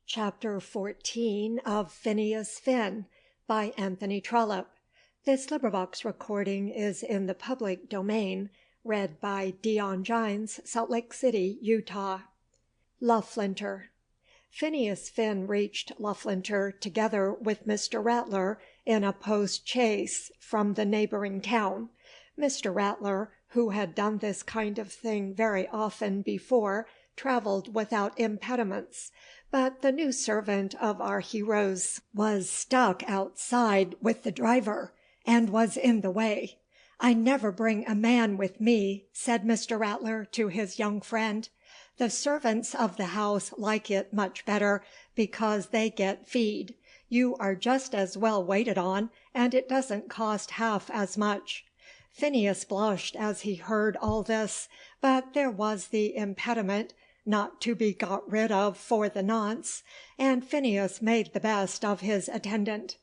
Chapter 14 of Phineas Finn by Anthony Trollope. This recording is in the public domain, read by Dion Gines, Salt Lake City, Utah. Loughlinter. Phineas Finn reached Loughlinter together with Mr. Rattler in a post-chaise from the neighbouring town. Mr. Rattler, who had done this kind of thing very often before, travelled without impediments, but the new servant of our heroes was stuck outside with the driver, and was in the way. "I never bring a man with me," said Mr. Rattler to his young friend. "The servants of the house like it much better, because they get feed. You are just as well waited on, and it doesn't cost half as much." Phineas blushed as he heard all this, but there was the impediment not to be got rid of for the nonce, and Phineas made the best of his attendant.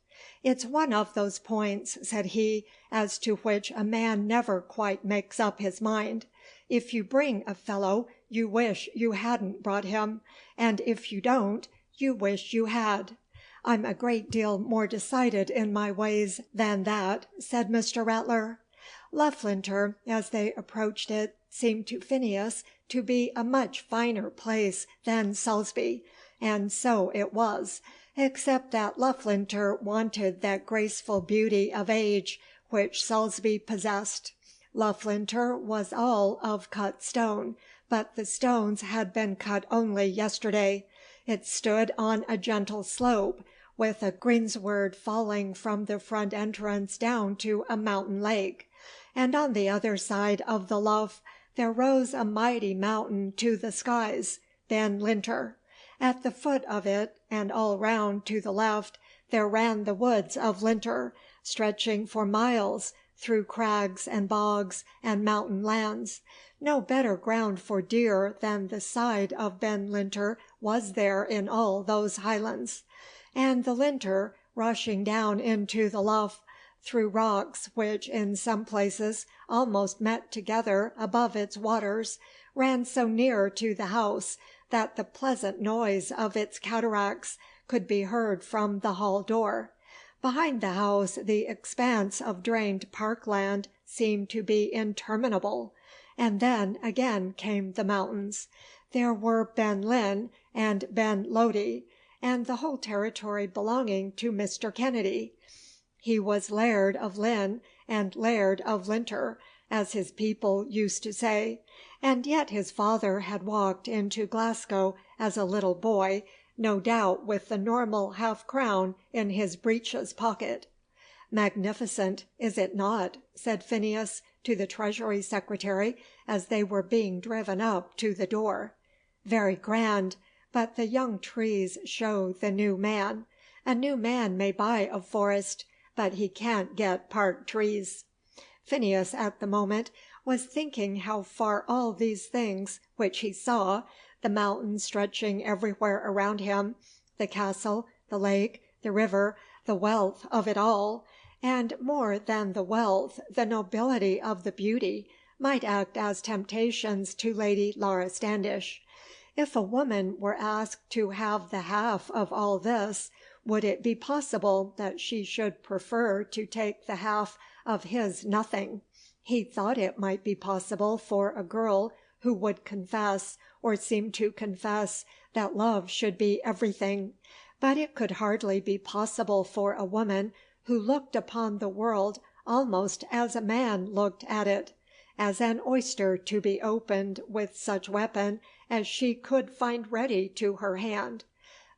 "It's one of those points," said he, "as to which a man never quite makes up his mind. If you bring a fellow, you wish you hadn't brought him, and if you don't, you wish you had." "I'm a great deal more decided in my ways than that," said Mr. Rattler. Loughlinter, as they approached it, seemed to Phineas to be a much finer place than Salisbury, and so it was, except that Loughlinter wanted that graceful beauty of age which Salisbury possessed. Loughlinter was all of cut stone, but the stones had been cut only yesterday. It stood on a gentle slope, with a greensward falling from the front entrance down to a mountain lake, and on the other side of the lough there rose a mighty mountain to the skies, Ben Linter. At the foot of it, and all round to the left, there ran the woods of Linter, stretching for miles through crags and bogs and mountain lands. No better ground for deer than the side of Ben Linter was there in all those highlands. And the Linter, rushing down into the lough, through rocks which in some places almost met together above its waters, ran so near to the house that the pleasant noise of its cataracts could be heard from the hall door. Behind the house the expanse of drained park land seemed to be interminable, and then again came the mountains. There were Ben Linn and Ben Lodi, and the whole territory belonging to Mr. Kennedy. He was Laird of Linn and Laird of Linter, as his people used to say, and yet his father had walked into Glasgow as a little boy, no doubt with the normal half-crown in his breeches pocket. "Magnificent, is it not?" said Phineas to the Treasury Secretary as they were being driven up to the door. "Very grand, but the young trees show the new man. A new man may buy a forest, but he can't get park trees." Phineas at the moment was thinking how far all these things which he saw, the mountains stretching everywhere around him, the castle, the lake, the river, the wealth of it all, and more than the wealth, the nobility of the beauty, might act as temptations to Lady Laura Standish. If a woman were asked to have the half of all this, would it be possible that she should prefer to take the half of his nothing? He thought it might be possible for a girl who would confess, or seem to confess, that love should be everything, but it could hardly be possible for a woman who looked upon the world almost as a man looked at it, as an oyster to be opened with such weapon as she could find ready to her hand.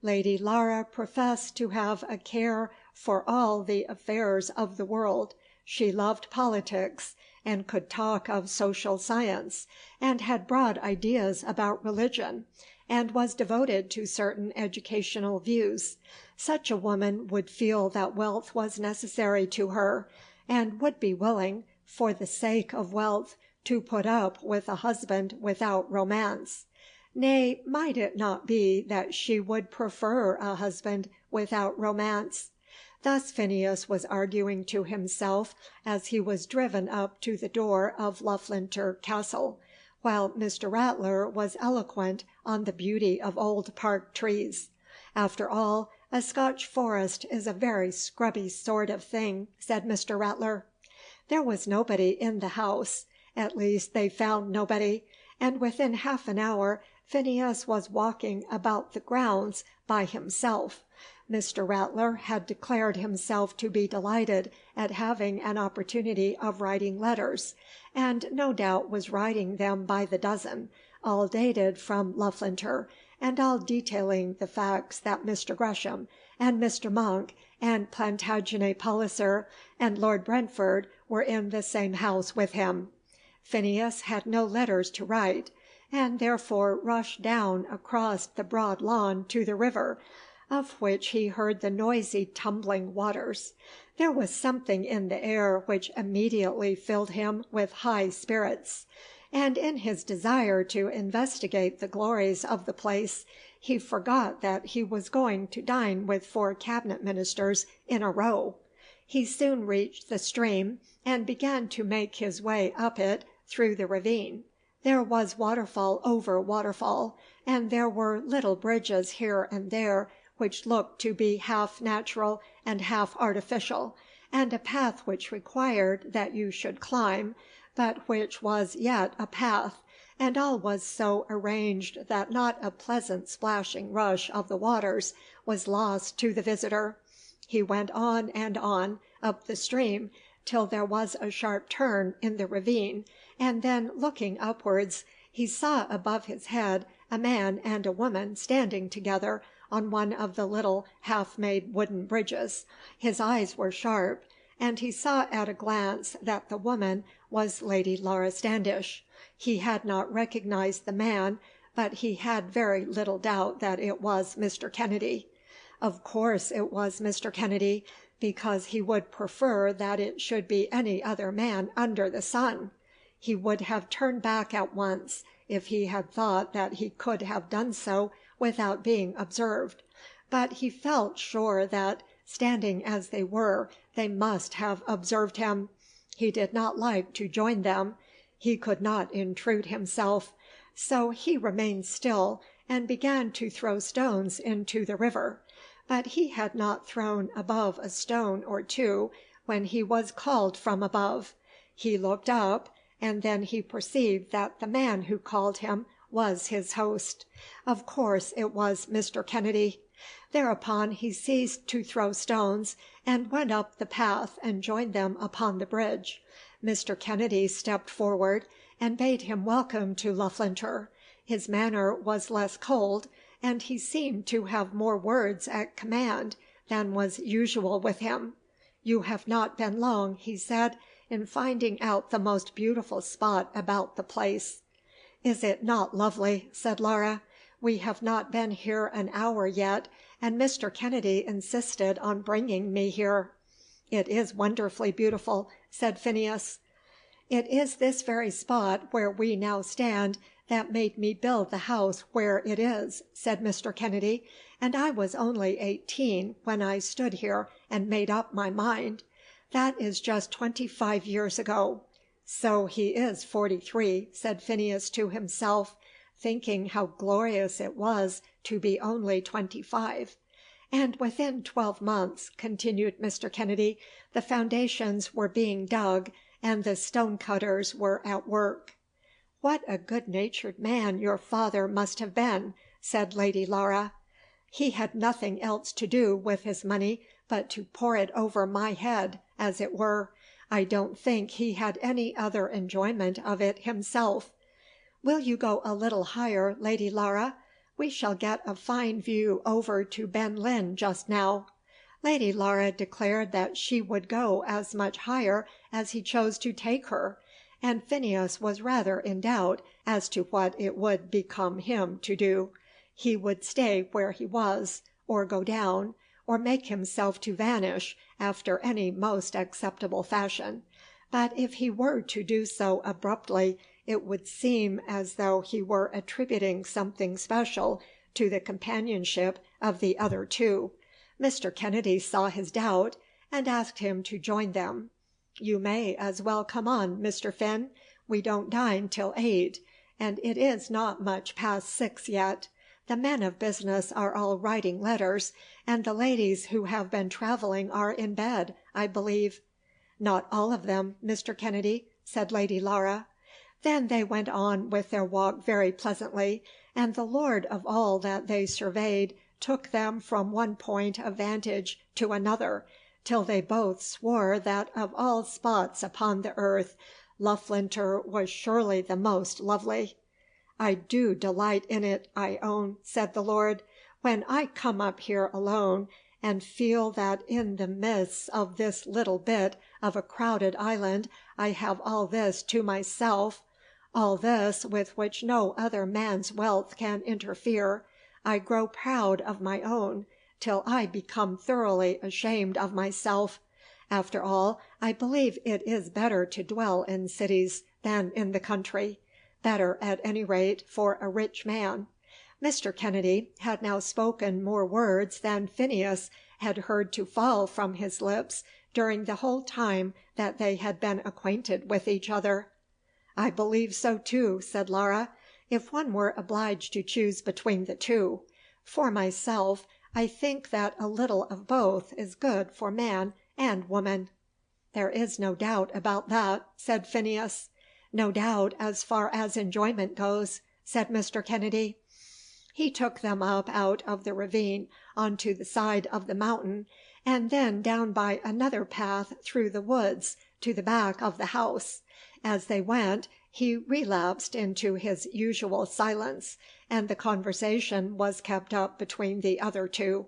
Lady Laura professed to have a care for all the affairs of the world. She loved politics, and could talk of social science, and had broad ideas about religion, and was devoted to certain educational views. Such a woman would feel that wealth was necessary to her, and would be willing, for the sake of wealth, to put up with a husband without romance. Nay, might it not be that she would prefer a husband without romance? Thus Phineas was arguing to himself as he was driven up to the door of Loughlinter Castle, while Mr. Rattler was eloquent on the beauty of old park trees. "After all, a Scotch forest is a very scrubby sort of thing," said Mr. Rattler. There was nobody in the house, at least they found nobody, and within half an hour Phineas was walking about the grounds by himself. Mr. Rattler had declared himself to be delighted at having an opportunity of writing letters, and no doubt was writing them by the dozen, all dated from Loughlinter, and all detailing the facts that Mr. Gresham and Mr. Monk and Plantagenet Palliser and Lord Brentford were in the same house with him. Phineas had no letters to write, and therefore rushed down across the broad lawn to the river, of which he heard the noisy tumbling waters. There was something in the air which immediately filled him with high spirits, and in his desire to investigate the glories of the place, he forgot that he was going to dine with 4 cabinet ministers in a row. He soon reached the stream, and began to make his way up it through the ravine. There was waterfall over waterfall, and there were little bridges here and there which looked to be half natural and half artificial, and a path which required that you should climb, but which was yet a path, and all was so arranged that not a pleasant splashing rush of the waters was lost to the visitor. He went on and on up the stream till there was a sharp turn in the ravine, and then, looking upwards, he saw above his head a man and a woman standing together on one of the little half-made wooden bridges. His eyes were sharp, and he saw at a glance that the woman was Lady Laura Standish. He had not recognized the man, but he had very little doubt that it was Mr. Kennedy. Of course it was Mr. Kennedy, because he would prefer that it should be any other man under the sun. He would have turned back at once if he had thought that he could have done so without being observed, but he felt sure that, standing as they were, they must have observed him. He did not like to join them. He could not intrude himself, so he remained still and began to throw stones into the river. But he had not thrown above a stone or two when he was called from above. He looked up, and then he perceived that the man who called him was his host. Of course it was Mr. Kennedy. Thereupon he ceased to throw stones, and went up the path and joined them upon the bridge. Mr. Kennedy stepped forward and bade him welcome to Loughlinter. His manner was less cold, and he seemed to have more words at command than was usual with him. "You have not been long," he said, "in finding out the most beautiful spot about the place." "Is it not lovely?" said Laura. "We have not been here an hour yet, and Mr. Kennedy insisted on bringing me here." "It is wonderfully beautiful," said Phineas. "It is this very spot where we now stand that made me build the house where it is," said Mr. Kennedy, "and I was only 18 when I stood here and made up my mind. That is just 25 years ago." "So he is 43, said Phineas to himself, thinking how glorious it was to be only 25. "And within 12 months," continued Mr. Kennedy, "the foundations were being dug, and the stone-cutters were at work." "What a good-natured man your father must have been," said Lady Laura. "He had nothing else to do with his money but to pour it over my head, as it were. I don't think he had any other enjoyment of it himself. Will you go a little higher, Lady Laura? We shall get a fine view over to Ben Linn just now." Lady Laura declared that she would go as much higher as he chose to take her, and Phineas was rather in doubt as to what it would become him to do. He would stay where he was, or go down, or make himself to vanish after any most acceptable fashion. But if he were to do so abruptly, it would seem as though he were attributing something special to the companionship of the other two. Mr. Kennedy saw his doubt, and asked him to join them. "You may as well come on, Mr. Finn. We don't dine till 8, and it is not much past 6 yet. The men of business are all writing letters, and the ladies who have been travelling are in bed, I believe." "Not all of them, Mr. Kennedy," said Lady Laura. Then they went on with their walk very pleasantly, and the lord of all that they surveyed took them from one point of vantage to another, till they both swore that of all spots upon the earth Loughlinter was surely the most lovely. "I do delight in it, I own," said the lord, "when I come up here alone, and feel that in the midst of this little bit of a crowded island I have all this to myself, all this with which no other man's wealth can interfere. I grow proud of my own, till I become thoroughly ashamed of myself. After all, I believe it is better to dwell in cities than in the country. Better, at any rate, for a rich man." Mr. Kennedy had now spoken more words than Phineas had heard to fall from his lips during the whole time that they had been acquainted with each other. "I believe so too," said Laura, "if one were obliged to choose between the two. For myself, I think that a little of both is good for man and woman." "There is no doubt about that," said Phineas. "No doubt as far as enjoyment goes," said Mr. Kennedy. He took them up out of the ravine onto the side of the mountain, and then down by another path through the woods to the back of the house. As they went, he relapsed into his usual silence, and the conversation was kept up between the other two.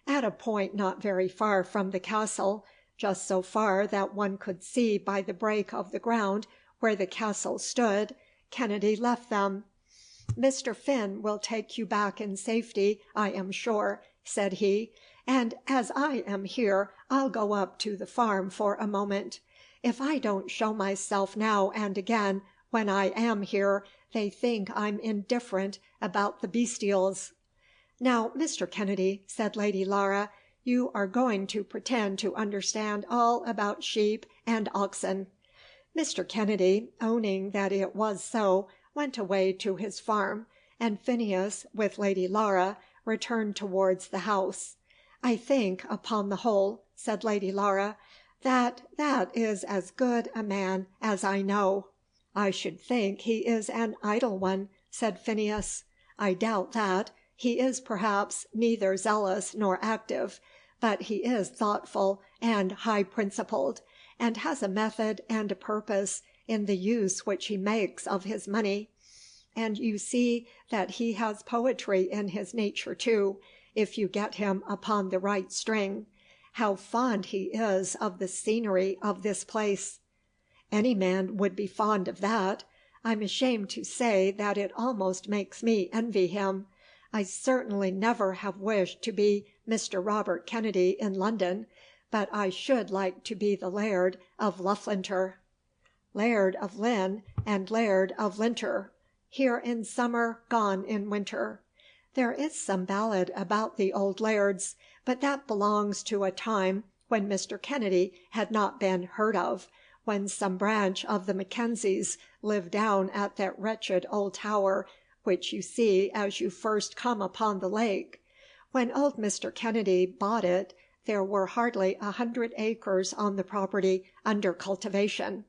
At a point not very far from the castle, just so far that one could see by the break of the ground where the castle stood, Kennedy left them. "Mr. Finn will take you back in safety, I am sure," said he, "and as I am here, I'll go up to the farm for a moment. If I don't show myself now and again when I am here, they think I'm indifferent about the bestials." "Now, Mr. Kennedy," said Lady Laura, "you are going to pretend to understand all about sheep and oxen." Mr. Kennedy, owning that it was so, went away to his farm, and Phineas, with Lady Laura, returned towards the house. "I think, upon the whole," said Lady Laura, "that is as good a man as I know." "I should think he is an idle one," said Phineas. "I doubt that. He is perhaps neither zealous nor active, but he is thoughtful and high-principled, and has a method and a purpose in the use which he makes of his money. And you see that he has poetry in his nature too, if you get him upon the right string. How fond he is of the scenery of this place!" "Any man would be fond of that. I'm ashamed to say that it almost makes me envy him. I certainly never have wished to be Mr. Robert Kennedy in London, but I should like to be the Laird of Loughlinter. Laird of Lynn and Laird of Linter, here in summer, gone in winter. There is some ballad about the old lairds, but that belongs to a time when Mr. Kennedy had not been heard of, when some branch of the Mackenzies lived down at that wretched old tower which you see as you first come upon the lake. When old Mr. Kennedy bought it, there were hardly 100 acres on the property under cultivation,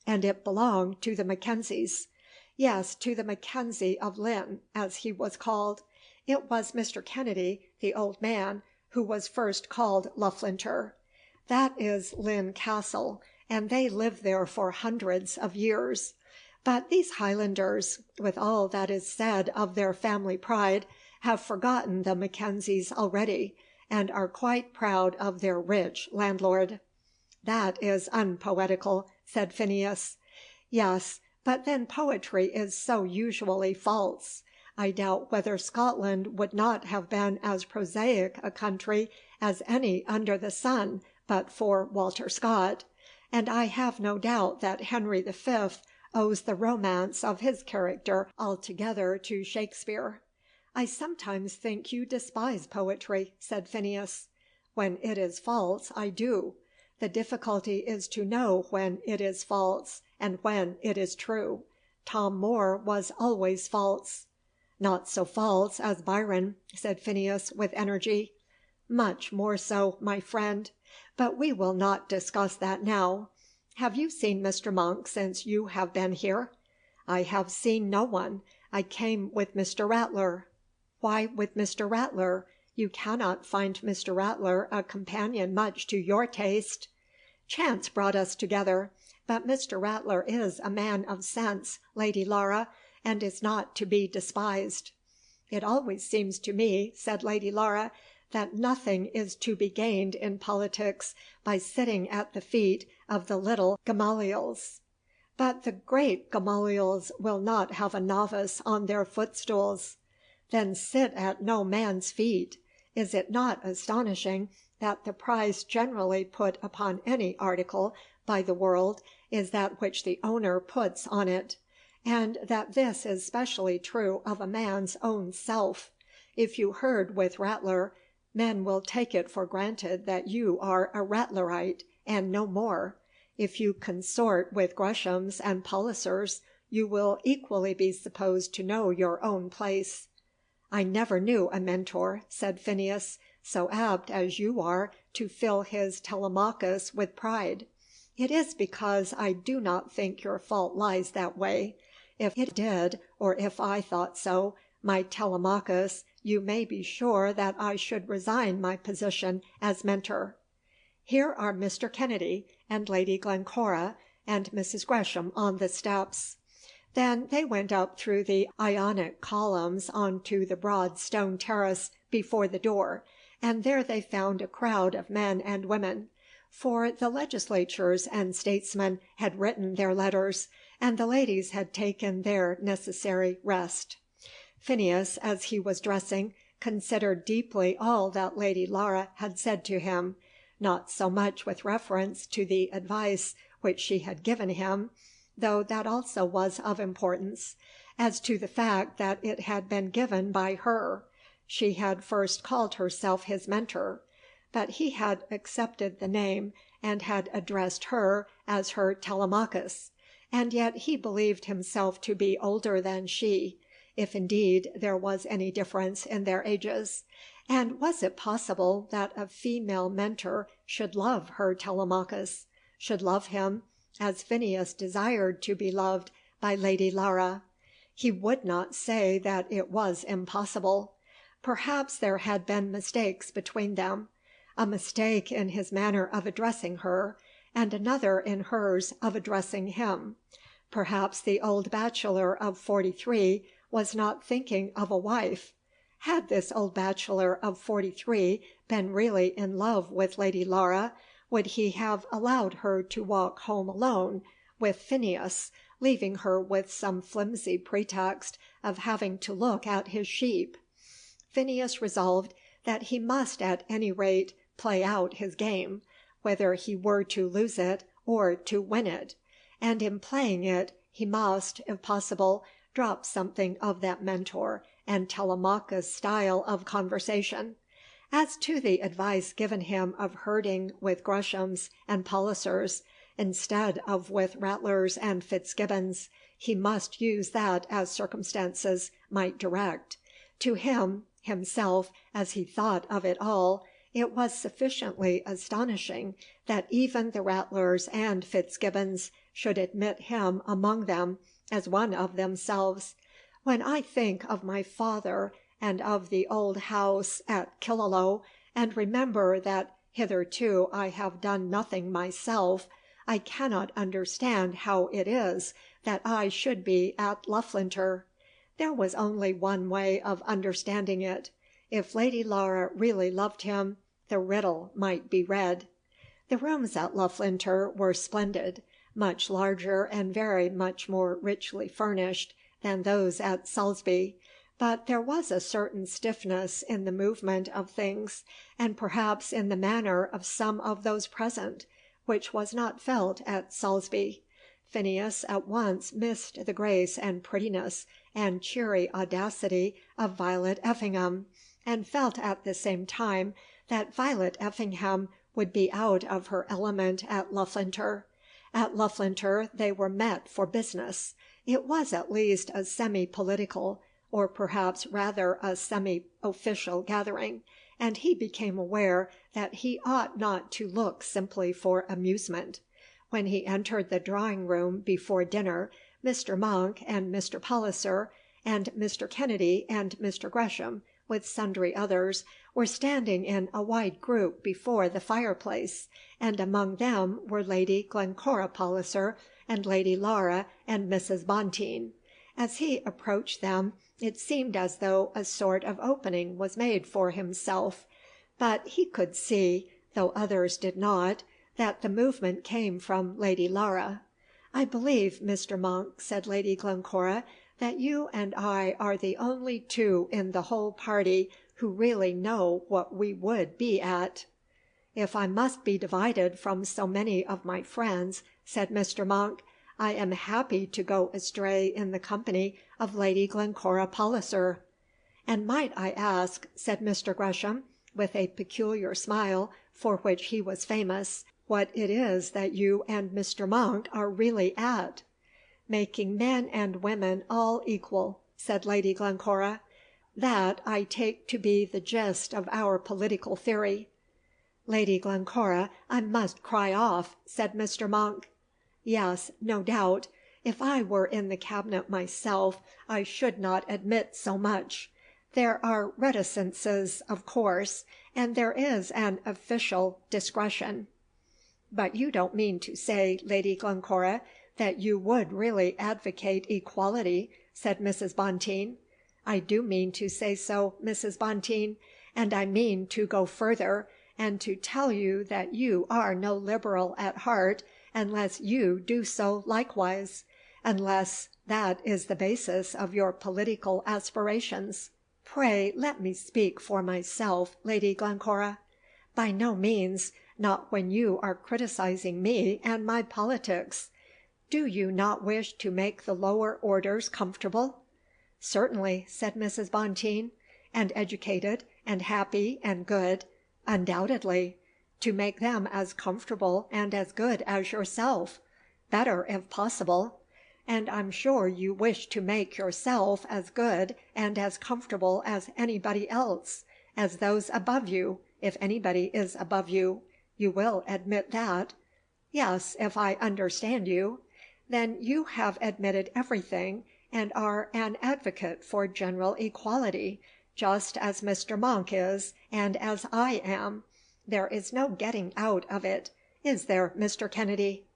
and it belonged to the Mackenzies. Yes, to the Mackenzie of Lynn, as he was called. It was Mr. Kennedy, the old man, who was first called Loughlinter. That is Lynn Castle, and they lived there for hundreds of years. But these Highlanders, with all that is said of their family pride, have forgotten the Mackenzies already, and are quite proud of their rich landlord." "That is unpoetical," said Phineas. "Yes, but then poetry is so usually false. I doubt whether Scotland would not have been as prosaic a country as any under the sun but for Walter Scott, and I have no doubt that Henry V owes the romance of his character altogether to Shakespeare." "I sometimes think you despise poetry," said Phineas. "When it is false, I do. The difficulty is to know when it is false, and when it is true. Tom Moore was always false." "Not so false as Byron," said Phineas, with energy. "Much more so, my friend. But we will not discuss that now. Have you seen Mr. Monk since you have been here?" "I have seen no one. I came with Mr. Rattler." "Why with Mr. Rattler? You cannot find Mr. Rattler a companion much to your taste." "Chance brought us together. But Mr. Rattler is a man of sense, Lady Laura, and is not to be despised." "It always seems to me," said Lady Laura, "that nothing is to be gained in politics by sitting at the feet of the little Gamaliels." "But the great Gamaliels will not have a novice on their footstools." "Then sit at no man's feet. Is it not astonishing that the price generally put upon any article by the world is that which the owner puts on it? And that this is specially true of a man's own self. If you herd with Rattler, men will take it for granted that you are a Rattlerite, and no more. If you consort with Greshams and Pallisers, you will equally be supposed to know your own place." "I never knew a Mentor," said Phineas, "so apt as you are to fill his Telemachus with pride. It is because I do not think your fault lies that way. If it did, or if I thought so, my Telemachus, you may be sure that I should resign my position as Mentor. Here are Mr. Kennedy and Lady Glencora and Mrs. Gresham on the steps." Then they went up through the Ionic columns on to the broad stone terrace before the door, and there they found a crowd of men and women. For the legislators and statesmen had written their letters, and the ladies had taken their necessary rest. Phineas, as he was dressing, considered deeply all that Lady Laura had said to him, not so much with reference to the advice which she had given him, though that also was of importance, as to the fact that it had been given by her. She had first called herself his Mentor, but he had accepted the name and had addressed her as her Telemachus, and yet he believed himself to be older than she, if indeed there was any difference in their ages. And was it possible that a female Mentor should love her Telemachus, should love him as Phineas desired to be loved by Lady Laura? He would not say that it was impossible. Perhaps there had been mistakes between them, a mistake in his manner of addressing her, and another in hers of addressing him. Perhaps the old bachelor of 43 was not thinking of a wife. Had this old bachelor of 43 been really in love with Lady Laura, would he have allowed her to walk home alone with Phineas, leaving her with some flimsy pretext of having to look at his sheep? Phineas resolved that he must at any rate play out his game, whether he were to lose it or to win it, and in playing it he must, if possible, drop something of that Mentor and Telemachus style of conversation. As to the advice given him of herding with Greshams and Pallisers instead of with Rattlers and Fitzgibbons, he must use that as circumstances might direct. To him, himself, as he thought of it all, it was sufficiently astonishing that even the Rattlers and Fitzgibbons should admit him among them as one of themselves. When I think of my father and of the old house at Killaloe, and remember that hitherto I have done nothing myself, I cannot understand how it is that I should be at Loughlinter. There was only one way of understanding it. If Lady Laura really loved him, the riddle might be read. The rooms at Loughlinter were splendid, much larger and very much more richly furnished than those at Salisbury, but there was a certain stiffness in the movement of things, and perhaps in the manner of some of those present, which was not felt at Salisbury. Phineas at once missed the grace and prettiness and cheery audacity of Violet Effingham, and felt at the same time that Violet Effingham would be out of her element at Loughlinter. At Loughlinter they were met for business. It was at least a semi-political, or perhaps rather a semi-official gathering, and he became aware that he ought not to look simply for amusement. When he entered the drawing-room before dinner, Mr. Monk and Mr. Palliser and Mr. Kennedy and Mr. Gresham, with sundry others, were standing in a wide group before the fireplace, and among them were Lady Glencora Palliser and Lady Laura and Mrs. Bonteen. As he approached them, it seemed as though a sort of opening was made for himself, but he could see, though others did not, that the movement came from Lady Laura. "I believe, Mr. Monk," said Lady Glencora, "that you and I are the only two in the whole party who really know what we would be at." "If I must be divided from so many of my friends," said Mr. Monk, "I am happy to go astray in the company of Lady Glencora Palliser." "And might I ask," said Mr. Gresham, with a peculiar smile for which he was famous, "what it is that you and Mr. Monk are really at?" "Making men and women all equal," said Lady Glencora. "That I take to be the gist of our political theory." "Lady Glencora, I must cry off," said Mr. Monk. "Yes, no doubt. If I were in the Cabinet myself, I should not admit so much. There are reticences, of course, and there is an official discretion." "But you don't mean to say, Lady Glencora, that you would really advocate equality," said Mrs. Bonteen. "I do mean to say so, Mrs. Bonteen, and I mean to go further, and to tell you that you are no Liberal at heart unless you do so likewise, unless that is the basis of your political aspirations." "Pray let me speak for myself, Lady Glencora." "By no means, not when you are criticising me and my politics. Do you not wish to make the lower orders comfortable?" "Certainly," said Mrs. Bonteen. "And educated, and happy, and good. Undoubtedly. To make them as comfortable and as good as yourself. Better, if possible. And I'm sure you wish to make yourself as good and as comfortable as anybody else, as those above you, if anybody is above you. You will admit that?" "Yes, if I understand you." "Then you have admitted everything, and are an advocate for general equality, just as Mr. Monk is, and as I am. There is no getting out of it. Is there, Mr. Kennedy?"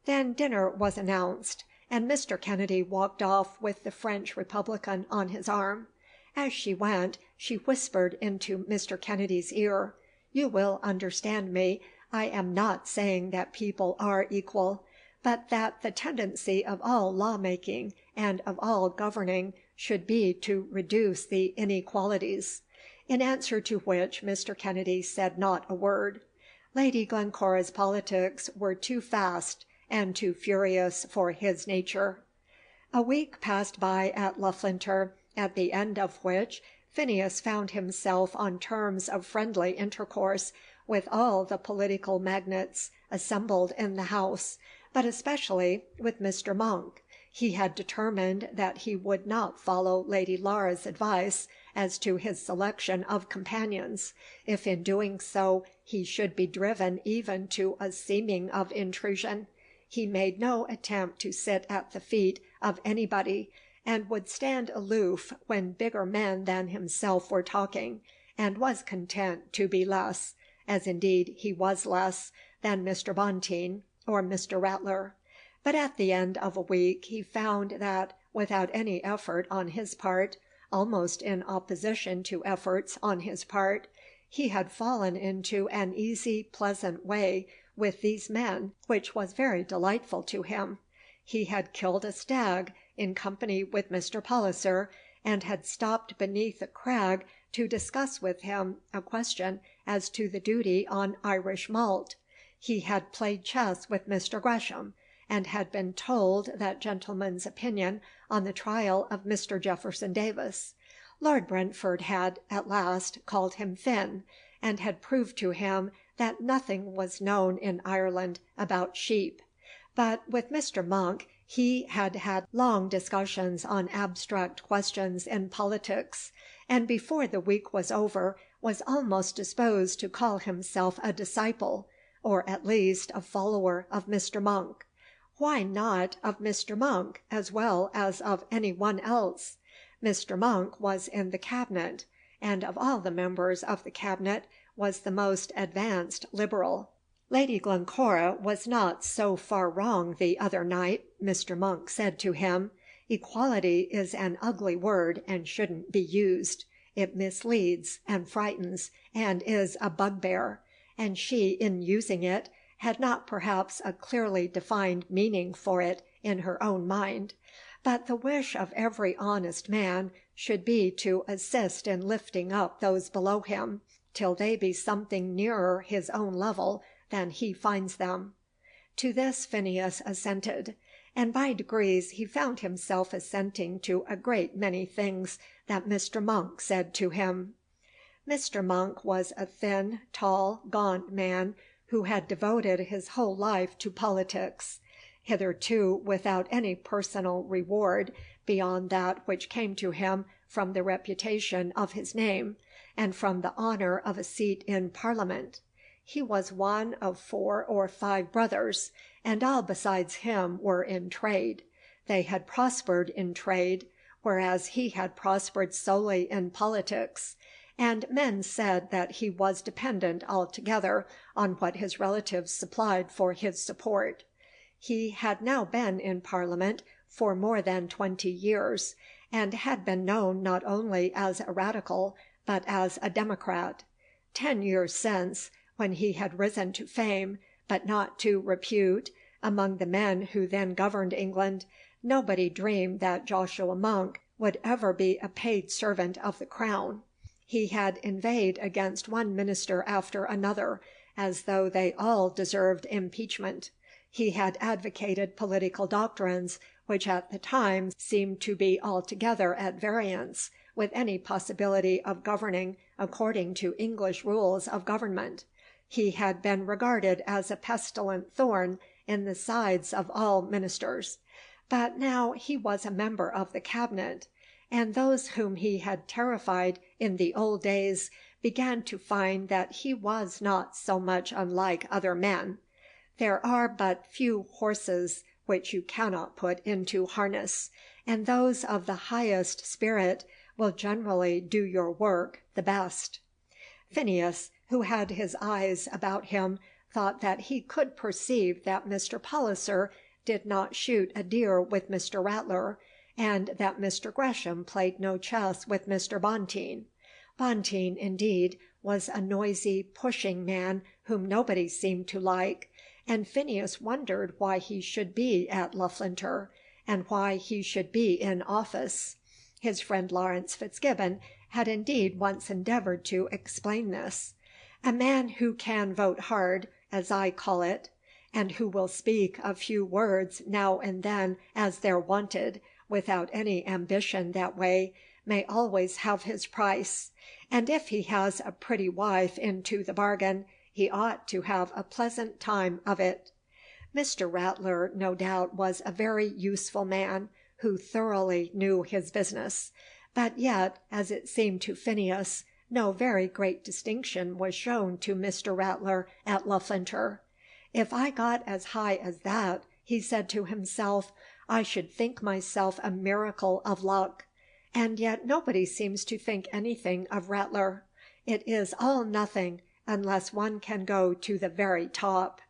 Then dinner was announced, and Mr. Kennedy walked off with the French Republican on his arm. As she went, she whispered into Mr. Kennedy's ear, "You will understand me. I am not saying that people are equal, but that the tendency of all law-making and of all governing should be to reduce the inequalities." In answer to which Mr. Kennedy said not a word. Lady Glencora's politics were too fast and too furious for his nature. A week passed by at Loughlinter, at the end of which Phineas found himself on terms of friendly intercourse with all the political magnates assembled in the house, but especially with Mr. Monk. He had determined that he would not follow Lady Laura's advice as to his selection of companions, if in doing so he should be driven even to a seeming of intrusion. He made no attempt to sit at the feet of anybody, and would stand aloof when bigger men than himself were talking, and was content to be less, as indeed he was less, than Mr. Bonteen or Mr. Ratler. But at the end of a week he found that, without any effort on his part, almost in opposition to efforts on his part, he had fallen into an easy, pleasant way with these men, which was very delightful to him. He had killed a stag in company with Mr. Palliser, and had stopped beneath a crag to discuss with him a question as to the duty on Irish malt. He had played chess with Mr. Gresham, and had been told that gentleman's opinion on the trial of Mr. Jefferson Davis. Lord Brentford had at last called him Finn, and had proved to him that nothing was known in Ireland about sheep. But with Mr. Monk He had had long discussions on abstract questions in politics, and before the week was over was almost disposed to call himself a disciple, or at least a follower of Mr. Monk. Why not of Mr. Monk as well as of any one else? Mr. Monk was in the Cabinet, and of all the members of the Cabinet was the most advanced Liberal. Lady Glencora was not so far wrong the other night, Mr. Monk said to him. Equality is an ugly word and shouldn't be used. It misleads and frightens and is a bugbear, and she, in using it, had not perhaps a clearly defined meaning for it in her own mind. But the wish of every honest man should be to assist in lifting up those below him, till they be something nearer his own level than he finds them. To this Phineas assented, and by degrees he found himself assenting to a great many things that Mr. Monk said to him. Mr. Monk was a thin, tall, gaunt man, who had devoted his whole life to politics, hitherto without any personal reward beyond that which came to him from the reputation of his name, and from the honour of a seat in Parliament. He was one of 4 or 5 brothers, and all besides him were in trade. They had prospered in trade, whereas he had prospered solely in politics, and men said that he was dependent altogether on what his relatives supplied for his support. He had now been in Parliament for more than 20 years, and had been known not only as a Radical, but as a Democrat. 10 years since, when he had risen to fame, but not to repute, among the men who then governed England, nobody dreamed that Joshua Monk would ever be a paid servant of the Crown. He had inveighed against one minister after another, as though they all deserved impeachment. He had advocated political doctrines which at the time seemed to be altogether at variance with any possibility of governing according to English rules of government. He had been regarded as a pestilent thorn in the sides of all ministers. But now he was a member of the Cabinet, and those whom he had terrified in the old days began to find that he was not so much unlike other men. There are but few horses which you cannot put into harness, and those of the highest spirit will generally do your work the best. Phineas, who had his eyes about him, thought that he could perceive that Mr. Palliser did not shoot a deer with Mr. Rattler, and that Mr. Gresham played no chess with Mr. Bonteen. Bonteen, indeed, was a noisy, pushing man whom nobody seemed to like, and Phineas wondered why he should be at Loughlinter, and why he should be in office. His friend Lawrence Fitzgibbon had indeed once endeavoured to explain this. A man who can vote hard, as I call it, and who will speak a few words now and then as they're wanted, without any ambition that way, may always have his price, and if he has a pretty wife into the bargain, he ought to have a pleasant time of it. Mr. Rattler, no doubt, was a very useful man, who thoroughly knew his business, but yet, as it seemed to Phineas, no very great distinction was shown to Mr. Rattler at Loughlinter. If I got as high as that, he said to himself, I should think myself a miracle of luck. And yet nobody seems to think anything of Rattler. It is all nothing, unless one can go to the very top.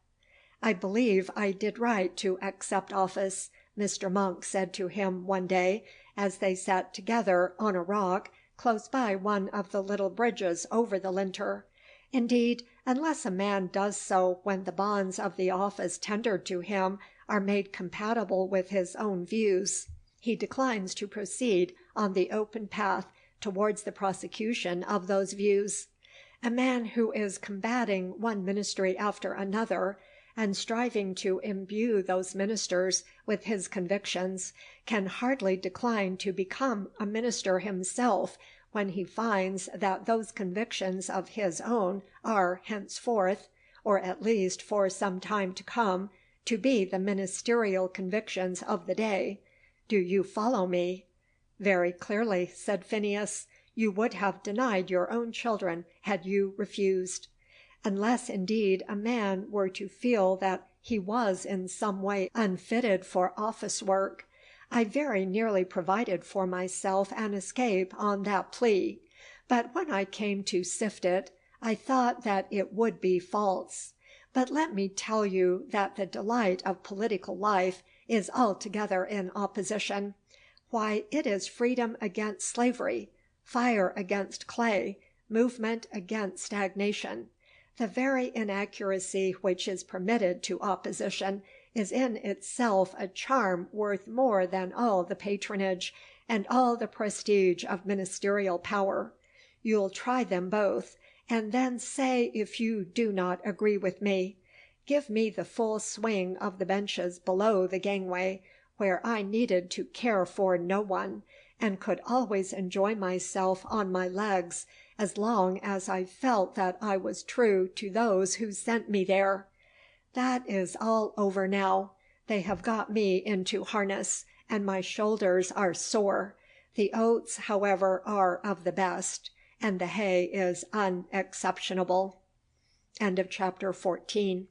I believe I did right to accept office, Mr. Monk said to him one day, as they sat together on a rock close by one of the little bridges over the Linter. Indeed, unless a man does so when the bonds of the office tendered to him are made compatible with his own views, he declines to proceed on the open path towards the prosecution of those views. A man who is combating one ministry after another, and striving to imbue those ministers with his convictions, can hardly decline to become a minister himself when he finds that those convictions of his own are henceforth, or at least for some time to come, to be the ministerial convictions of the day. Do you follow me?" "Very clearly," said Phineas. "You would have denied your own children had you refused." "Unless, indeed, a man were to feel that he was in some way unfitted for office work. I very nearly provided for myself an escape on that plea, but when I came to sift it, I thought that it would be false. But let me tell you that the delight of political life is altogether in opposition. Why, it is freedom against slavery, fire against clay, movement against stagnation. The very inaccuracy which is permitted to opposition is in itself a charm worth more than all the patronage and all the prestige of ministerial power. You'll try them both, and then say if you do not agree with me. Give me the full swing of the benches below the gangway, where I needed to care for no one, and could always enjoy myself on my legs as long as I felt that I was true to those who sent me there. That is all over now. They have got me into harness, and my shoulders are sore. The oats, however, are of the best, and the hay is unexceptionable." End of chapter 14.